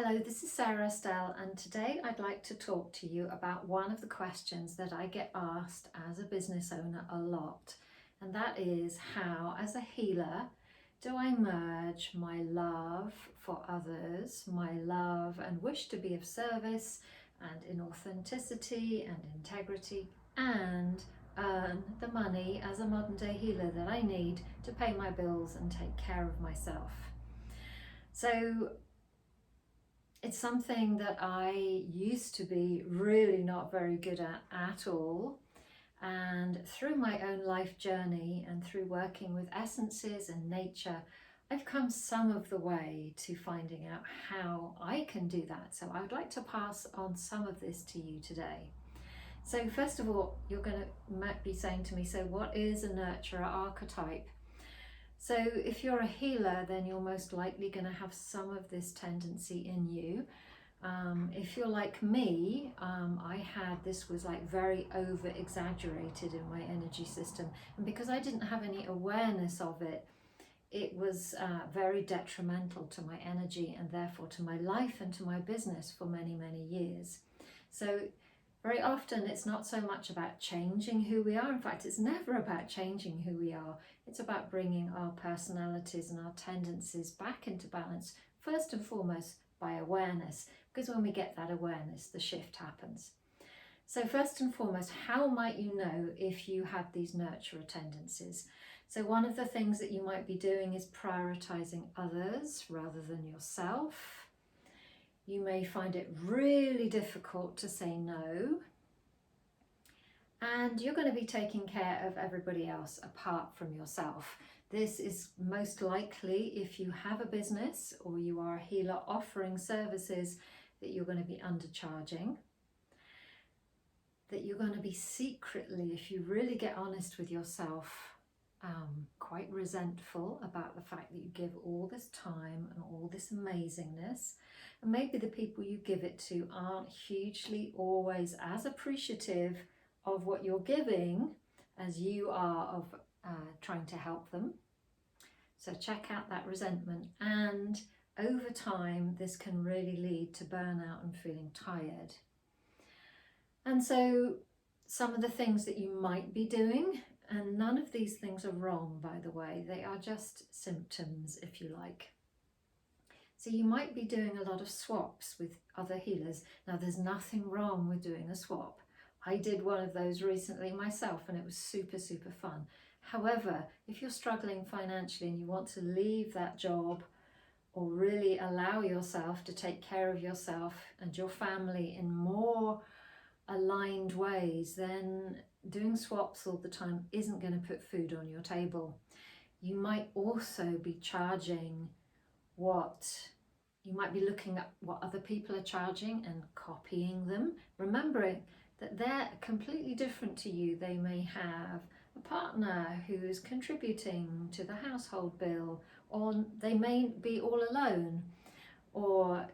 Hello, this is Sarah Estelle, and today I'd like to talk to you about one of the questions that I get asked as a business owner a lot, and that is how, as a healer, do I merge my love for others, my love and wish to be of service and in authenticity and integrity, and earn the money as a modern day healer that I need to pay my bills and take care of myself. So it's something that I used to be really not very good at all. And through my own life journey and through working with essences and nature, I've come some of the way to finding out how I can do that. So I would like to pass on some of this to you today. So first of all, you're going to be saying to me, so what is a nurturer archetype? So if you're a healer, then you're most likely going to have some of this tendency in you. If you're like me, this was like very over exaggerated in my energy system. And because I didn't have any awareness of it, it was very detrimental to my energy and therefore to my life and to my business for many, many years. So very often it's not so much about changing who we are. In fact, it's never about changing who we are. It's about bringing our personalities and our tendencies back into balance, first and foremost by awareness, because when we get that awareness, the shift happens. So first and foremost, how might you know if you have these nurturer tendencies? So one of the things that you might be doing is prioritizing others rather than yourself. You may find it really difficult to say no, and you're going to be taking care of everybody else apart from yourself. This is most likely if you have a business or you are a healer offering services, that you're going to be undercharging, that you're going to be secretly, if you really get honest with yourself, quite resentful about the fact that you give all this time and all this amazingness, and maybe the people you give it to aren't hugely always as appreciative of what you're giving as you are of trying to help them. So check out that resentment, and over time this can really lead to burnout and feeling tired. And so some of the things that you might be doing, and none of these things are wrong, by the way, they are just symptoms, if you like. So you might be doing a lot of swaps with other healers. Now, there's nothing wrong with doing a swap. I did one of those recently myself and it was super, super fun. However, if you're struggling financially and you want to leave that job or really allow yourself to take care of yourself and your family in more aligned ways, then doing swaps all the time isn't going to put food on your table. You might also be charging you might be looking at what other people are charging and copying them, remembering that they're completely different to you. They may have a partner who is contributing to the household bill, or they may be all alone, or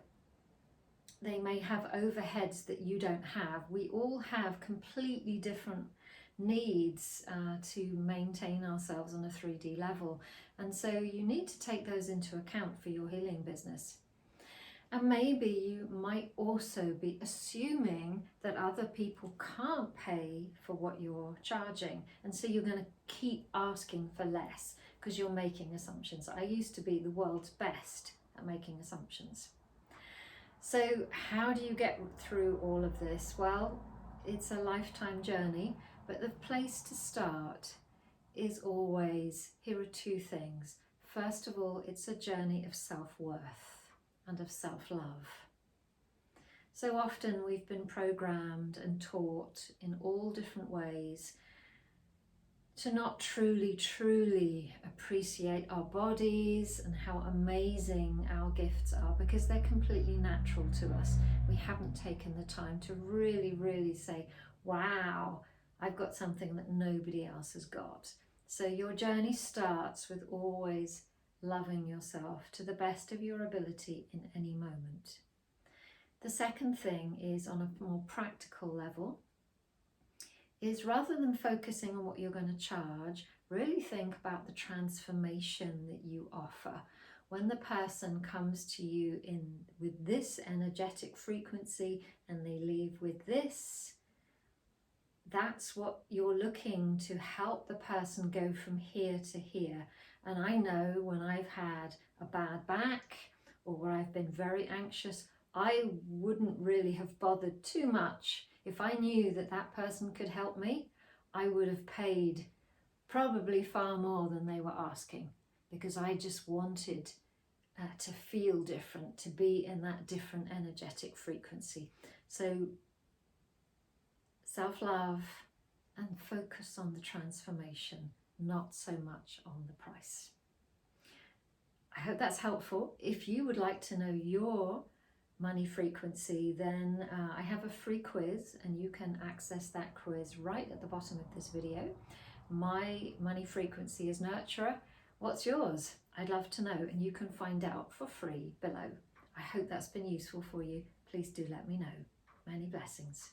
they may have overheads that you don't have. We all have completely different needs to maintain ourselves on a 3D level. And so you need to take those into account for your healing business. And maybe you might also be assuming that other people can't pay for what you're charging. And so you're going to keep asking for less because you're making assumptions. I used to be the world's best at making assumptions. So how do you get through all of this? Well, it's a lifetime journey, but the place to start is always, here are two things. First of all, it's a journey of self-worth and of self-love. So often we've been programmed and taught in all different ways to not truly appreciate our bodies and how amazing our gifts are, because they're completely natural to us. We haven't taken the time to really say, wow, I've got something that nobody else has got. So your journey starts with always loving yourself to the best of your ability in any moment. The second thing is, on a more practical level, is rather than focusing on what you're going to charge, really think about the transformation that you offer. when the person comes to you with this energetic frequency and they leave with this, that's what you're looking to help the person go from here to here. And I know when I've had a bad back or where I've been very anxious, I wouldn't really have bothered too much. If I knew that that person could help me, I would have paid probably far more than they were asking, because I just wanted to feel different, to be in that different energetic frequency. So self-love and focus on the transformation, not so much on the price. I hope that's helpful. If you would like to know your money frequency, then I have a free quiz, and you can access that quiz right at the bottom of this video. My money frequency is Nurturer. What's yours? I'd love to know, and you can find out for free below. I hope that's been useful for you. Please do let me know. Many blessings.